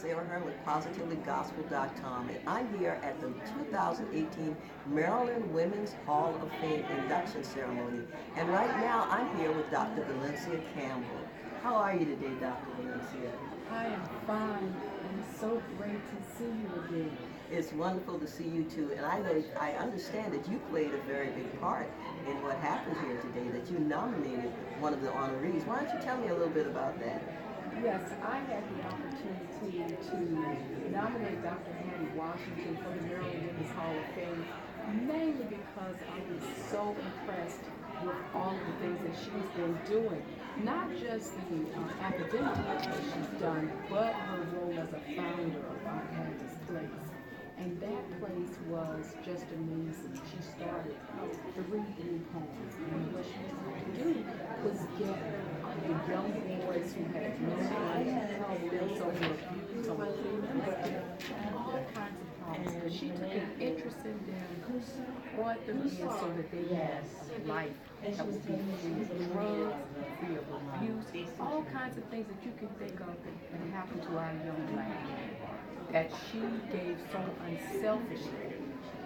Sarah Hearn with PositivelyGospel.com, and I'm here at the 2018 Maryland Women's Hall of Fame induction ceremony. And right now, I'm here with Dr. Valencia Campbell. How are you today, Dr. Valencia? I am fine, and it's so great to see you again. It's wonderful to see you too, and I understand that you played a very big part in what happened here today, that you nominated one of the honorees. Why don't you tell me a little bit about that? Yes, I had the opportunity to nominate Dr. Hattie Washington for the Maryland Women's Hall of Fame, mainly because I was so impressed with all of the things that she's been doing. Not just the academic work that she's done, but her role as a founder of Aunt Hattie's Place. And that place was just amazing. She started 3 new homes, and what she was able to do was get the young boys who had no money, help them, some were abused, some were all kinds of problems. But she took an interest in them, brought them in so that they had a life that would be free of drugs, free of abuse, all kinds of things that you can think of that happened to our young black men. That she gave so unselfishly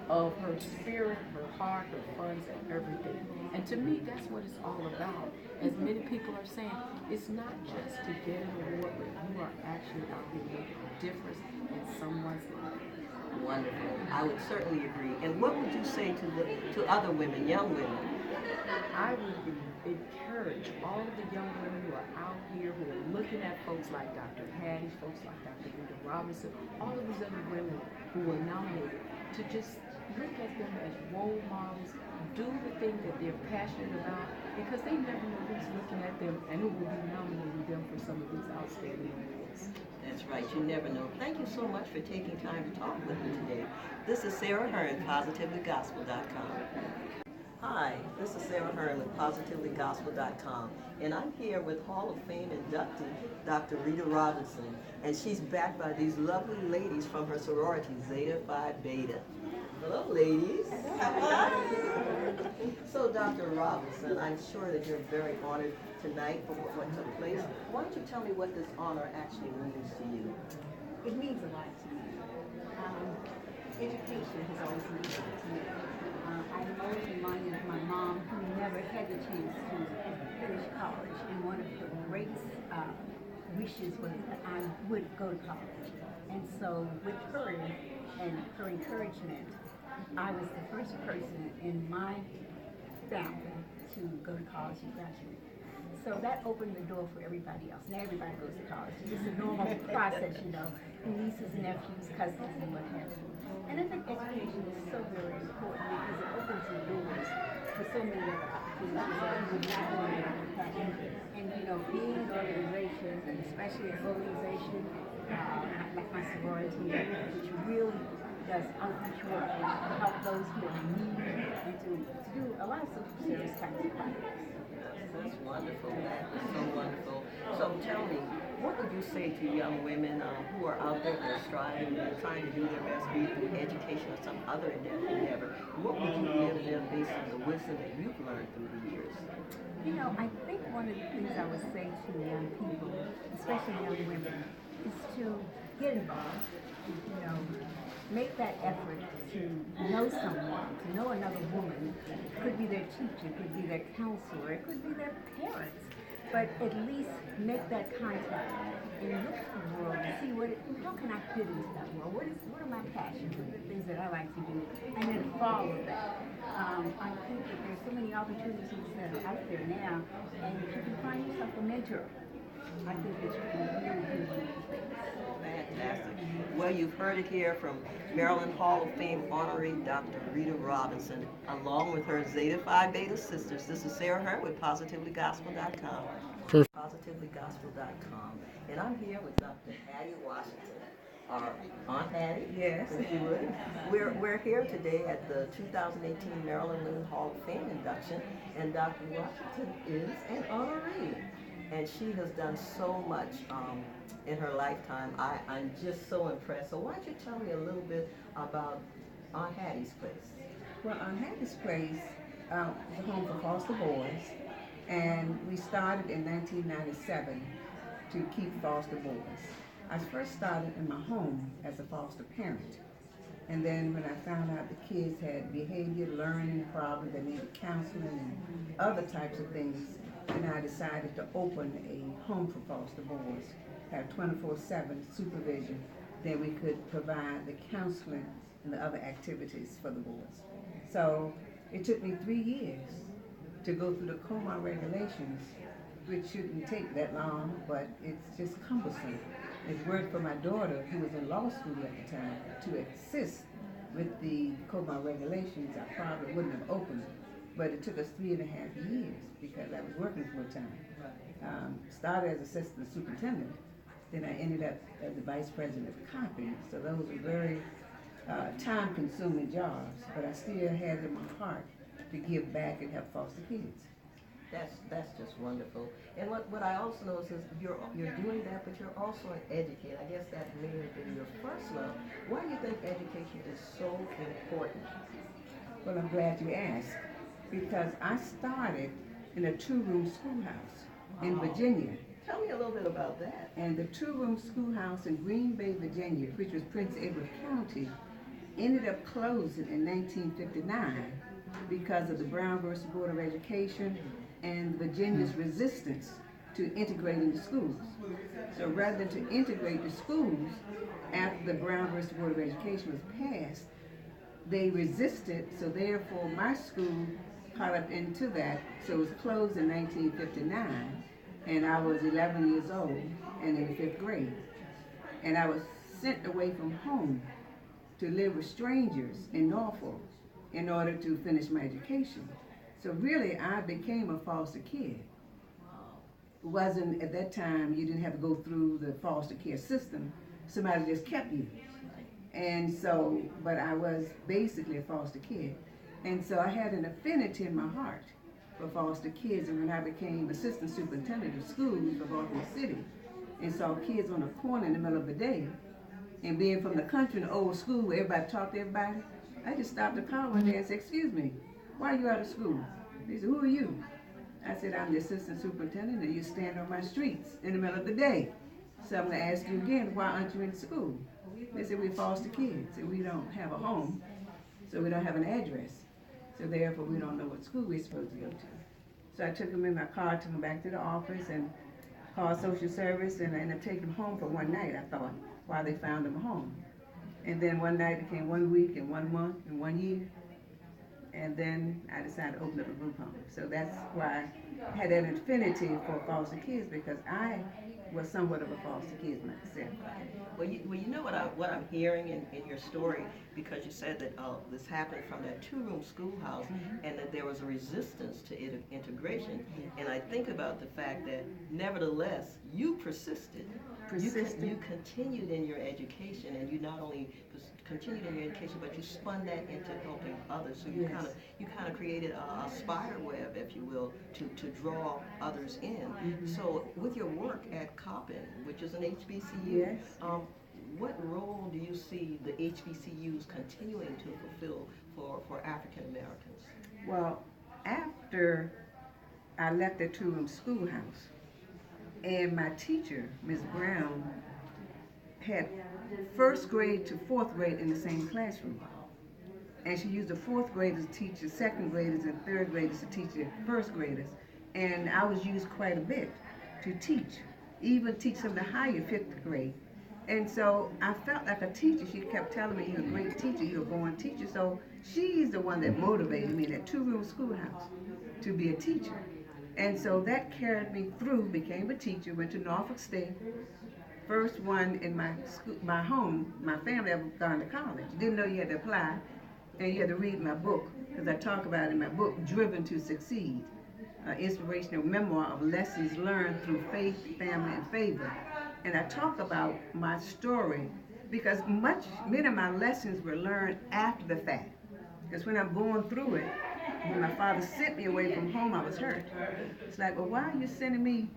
of her spirit, her heart, her funds, and everything. And to me, that's what it's all about. As many people are saying, it's not just to get an award, but you are actually out here making a difference in someone's life. Wonderful. I would certainly agree. And what would you say to other women, young women? I would encourage all of the young women who are out here, who are looking at folks like Dr. Hattie, folks like Dr. Rita Robinson, all of these other women who were nominated, to just look at them as role models, do the thing that they're passionate about, because they never know who's looking at them and who will be nominating them for some of these outstanding awards. That's right, you never know. Thank you so much for taking time to talk with me today. This is Sarah Hearn, PositivelyGospel.com. Hi, this is Sarah Hearn with PositivelyGospel.com, and I'm here with Hall of Fame inductee Dr. Rita Robinson, and she's backed by these lovely ladies from her sorority, Zeta Phi Beta. Hello, ladies. So, Dr. Robinson, I'm sure that you're very honored tonight for what took place. Why don't you tell me what this honor actually means to you? It means a lot to me. Education has always meant a lot to me. I know my mom, who never had the chance to finish college, and one of her greatest wishes was that I would go to college. And so with her and her encouragement, I was the first person in my family to go to college and graduate. So that opened the door for everybody else. Now everybody goes to college. It's a normal process, you know, nieces, nephews, cousins, and what have you. And I think education is so very important because it opens the doors for so many other opportunities that you would not normally have. And you know, being an organization, and especially an organization like my sorority, which really does outreach work to help those who are in need and to do a lot of social service kinds of projects. That's wonderful. That is so wonderful. So tell me, what would you say to young women who are out there that are striving and trying to do their best, be it through education or some other endeavor? What would you give them based on the wisdom that you've learned through the years? You know, I think one of the things I would say to young people, especially young women, is to get involved. You know, make that effort to know someone, to know another woman. It could be their teacher, it could be their counselor, it could be their parents. But at least make that contact and look at the world and see how can I fit into that world? What are my passions? What are the things that I like to do? And then follow that. I think that there's so many opportunities that are out there now, and if you can find yourself a mentor, I think that you can really do things. Fantastic. Well, you've heard it here from Maryland Hall of Fame honoree Dr. Rita Robinson, along with her Zeta Phi Beta sisters. This is Sarah Hearn with PositivelyGospel.com. PositivelyGospel.com. And I'm here with Dr. Hattie Washington, our Aunt Hattie. Yes. If you would. We're here today at the 2018 Maryland Women's Hall of Fame induction, and Dr. Washington is an honoree. And she has done so much in her lifetime. I'm just so impressed. So why don't you tell me a little bit about Aunt Hattie's Place? Well, Aunt Hattie's Place is a home for foster boys, and we started in 1997 to keep foster boys. I first started in my home as a foster parent. And then when I found out the kids had behavior, learning problems, they needed counseling and other types of things, then I decided to open a home for foster boys, have 24/7 supervision. Then we could provide the counseling and the other activities for the boys. So it took me 3 years to go through the coma regulations, which shouldn't take that long, but it's just cumbersome. It's worked for my daughter, who was in law school at the time, to assist with the coma regulations. I probably wouldn't have opened it, but it took us 3.5 years because I was working full time. Started as assistant superintendent, then I ended up as the vice president of copy. So those were very time-consuming jobs, but I still had it in my heart to give back and help foster kids. That's just wonderful. And what I also notice is you're doing that, but you're also an educator. I guess that may have been your first love. Why do you think education is so important? Well, I'm glad you asked, because I started in a 2-room schoolhouse in Virginia. Tell me a little bit about that. And the 2-room schoolhouse in Green Bay, Virginia, which was Prince Edward County, ended up closing in 1959 because of the Brown versus Board of Education and Virginia's resistance to integrating the schools. So rather than to integrate the schools after the Brown versus Board of Education was passed, they resisted, so therefore my school caught up into that. So it was closed in 1959, and I was 11 years old and in the 5th grade. And I was sent away from home to live with strangers in Norfolk in order to finish my education. So really, I became a foster kid. It wasn't, at that time, you didn't have to go through the foster care system. Somebody just kept you. And so, but I was basically a foster kid. And so I had an affinity in my heart for foster kids. And when I became assistant superintendent of schools for Baltimore City and saw kids on the corner in the middle of the day, and being from the country in the old school where everybody talked to everybody, I just stopped the car one day and said, "Excuse me, why are you out of school?" They said, "Who are you?" I said, "I'm the assistant superintendent and you stand on my streets in the middle of the day. So I'm going to ask you again, why aren't you in school?" They said, "We're foster kids and we don't have a home, so we don't have an address. So therefore we don't know what school we're supposed to go to." So I took them in my car, took them back to the office and called social service, and I ended up taking them home for one night, I thought, while they found them a home. And then one night became 1 week and 1 month and 1 year. And then I decided to open up a group home. So that's why I had that affinity for foster kids, because I was somewhat of a foster kid myself. Well, you know what I'm hearing in your story, because you said that this happened from that 2-room schoolhouse, and that there was a resistance to integration. And I think about the fact that nevertheless you persisted. You continued in your education, and you not only continued in your education, but you spun that into helping others. So you kind of created a spider web, if you will, to draw others in. So with your work at Coppin, which is an HBCU, what role do you see the HBCUs continuing to fulfill for African Americans? Well, after I left the 2-room schoolhouse, and my teacher, Ms. Brown, had 1st grade to 4th grade in the same classroom. And she used the 4th graders to teach the 2nd graders and 3rd graders to teach the 1st graders. And I was used quite a bit to teach, even teach some of the higher 5th grade. And so I felt like a teacher. She kept telling me, "You're a great teacher, you're a born teacher." So she's the one that motivated me in that 2-room schoolhouse to be a teacher. And so that carried me through, became a teacher, went to Norfolk State. First one in my school, my home, my family ever gone to college. Didn't know you had to apply, and you had to read my book, because I talk about it in my book, Driven to Succeed, an inspirational memoir of lessons learned through faith, family, and favor. And I talk about my story because many of my lessons were learned after the fact. Because when I'm going through it, when my father sent me away from home, I was hurt. It's like, "Well, why are you sending me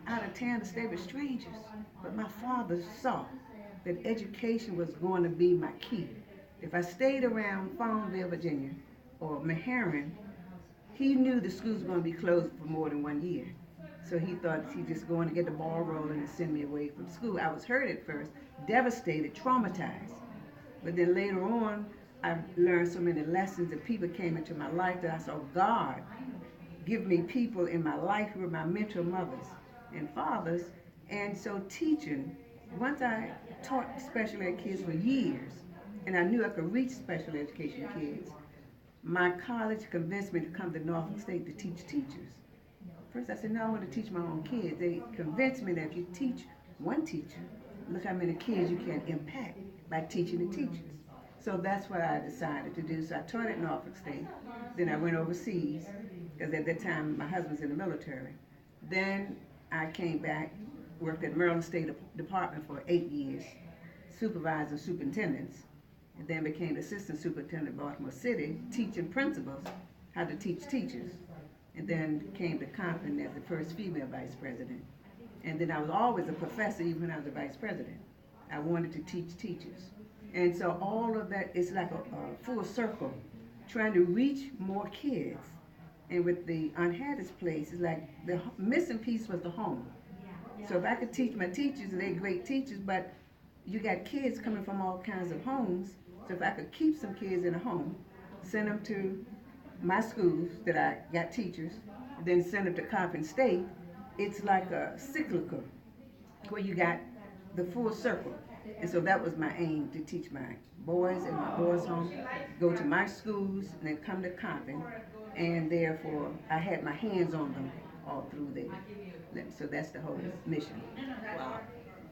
out of town to stay with strangers?" But my father saw that education was going to be my key. If I stayed around Farmville, Virginia, or Hearn, he knew the schools were going to be closed for more than 1 year. So he thought he'd just go in and get the ball rolling and send me away from school. I was hurt at first, devastated, traumatized. But then later on, I learned so many lessons and people came into my life that I saw God give me people in my life who were my mentor mothers and fathers. And so teaching, once I taught special ed kids for years, and I knew I could reach special education kids, my college convinced me to come to Norfolk State to teach teachers. First I said, no, I want to teach my own kids. They convinced me that if you teach one teacher, look how many kids you can impact by teaching the teachers. So that's what I decided to do. So I taught at Norfolk State. Then I went overseas, because at that time my husband's in the military. Then I came back, worked at Maryland State Department for 8 years, supervising superintendents, and then became assistant superintendent of Baltimore City, teaching principals how to teach teachers. And then came to Compton as the first female vice president. And then I was always a professor even when I was a vice president. I wanted to teach teachers. And so all of that is like a full circle, trying to reach more kids. And with the unhaddest place, it's like the missing piece was the home. So if I could teach my teachers, and they're great teachers, but you got kids coming from all kinds of homes. So if I could keep some kids in a home, send them to my schools that I got teachers, then send them to Compton State, it's like a cyclical, where you got the full circle. And so that was my aim, to teach my boys in my boys' home, go to my schools, and then come to Compton. And therefore, I had my hands on them all through there. So that's the whole mission. Wow,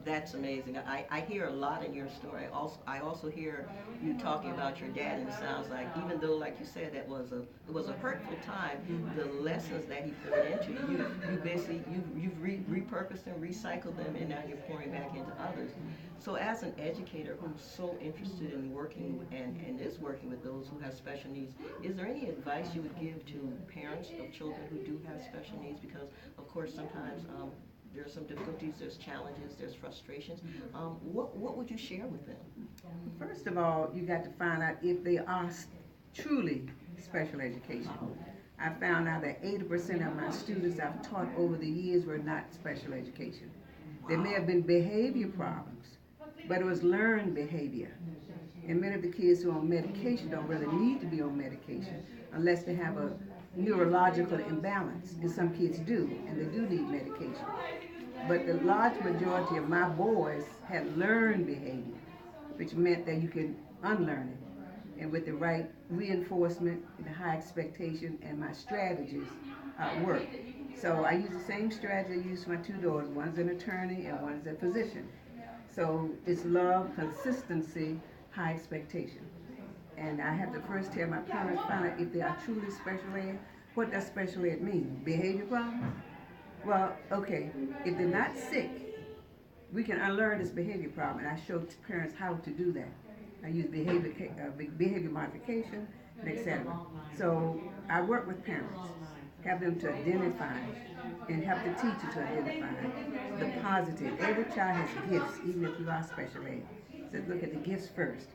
that's amazing. I hear a lot in your story. I also hear you talking about your dad, and it sounds like, even though, like you said, it was a hurtful time, the lessons that he poured into you, you basically you've repurposed and recycled them, and now you're pouring back into others. So as an educator who's so interested in working and is working with those who have special needs, is there any advice you would give to parents of children who do have special needs? Because of course sometimes there's some difficulties, there's challenges, there's frustrations. What would you share with them? First of all, you got to find out if they are truly special education. I found out that 80% of my students I've taught over the years were not special education. There may have been behavior problems, but it was learned behavior. And many of the kids who are on medication don't really need to be on medication unless they have a neurological imbalance, and some kids do, and they do need medication. But the large majority of my boys had learned behavior, which meant that you could unlearn it. And with the right reinforcement, and the high expectation, and my strategies work. So I use the same strategy I use for my two daughters. One's an attorney and one's a physician. So it's love, consistency, high expectation. And I have to first tell my parents, find out if they are truly special ed. What does special ed mean? Behavior problems? Well, okay, if they're not sick, we can unlearn this behavior problem, and I show parents how to do that. I use behavior modification, and etc. So I work with parents, have them to identify, and help the teacher to identify the positive. Every child has gifts, even if you are special ed. So look at the gifts first,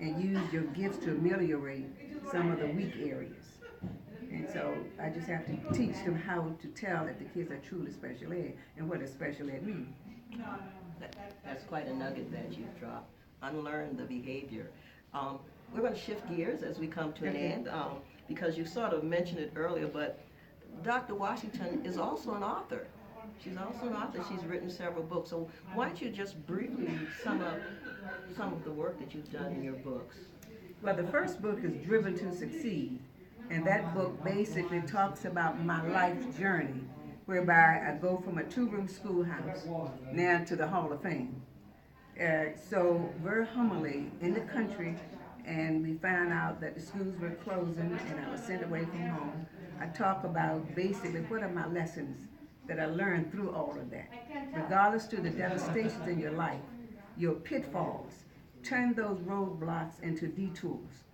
and use your gifts to ameliorate some of the weak areas. And so I just have to teach them how to tell if the kids are truly special ed and what does special ed mean. That's quite a nugget that you've dropped. Unlearn the behavior. We're going to shift gears as we come to an end, because you sort of mentioned it earlier, but Dr. Washington is also an author. She's also an author. She's written several books. So why don't you just briefly sum up some of the work that you've done in your books? Well, the first book is Driven to Succeed. And that book basically talks about my life journey, whereby I go from a two-room schoolhouse now to the Hall of Fame. So very humbly in the country, and we found out that the schools were closing and I was sent away from home. I talk about basically what are my lessons that I learned through all of that. Regardless to the devastations in your life, your pitfalls, turn those roadblocks into detours.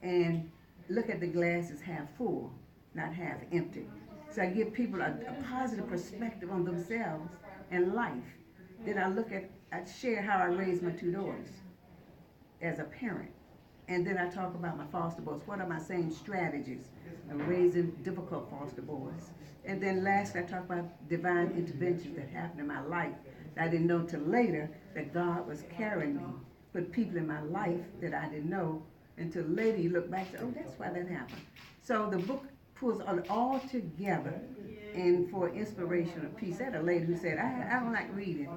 And look at the glass as half full, not half empty. So I give people a positive perspective on themselves and life. Then I share how I raised my two daughters as a parent. And then I talk about my foster boys. What are my same strategies of raising difficult foster boys? And then lastly, I talk about divine interventions that happened in my life that I didn't know till later that God was carrying me. Put people in my life that I didn't know until later you look back and say, oh, that's why that happened. So the book pulls it all together and for inspirational piece. I had a lady who said, I don't like reading.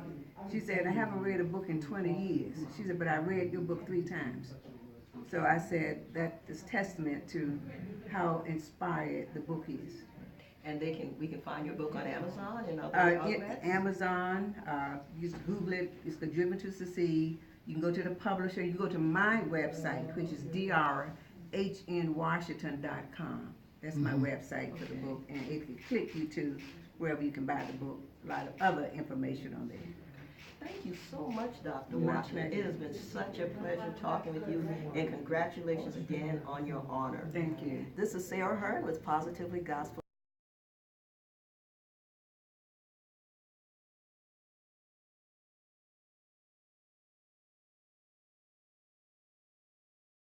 She said, I haven't read a book in 20 years. She said, but I read your book 3 times. So I said that is testament to how inspired the book is. And we can find your book on Amazon and other outlets? Amazon, you just Google it, it's The Driven to Succeed. You can go to the publisher, you go to my website, which is drhnwashington.com. That's my website for the book, and it can click you to wherever you can buy the book. A lot of other information on there. Thank you so much, Dr. My Washington. pleasure. It has been such a pleasure talking with you, and congratulations again on your honor. Thank you. This is Sarah Hearn with Positively Gospel.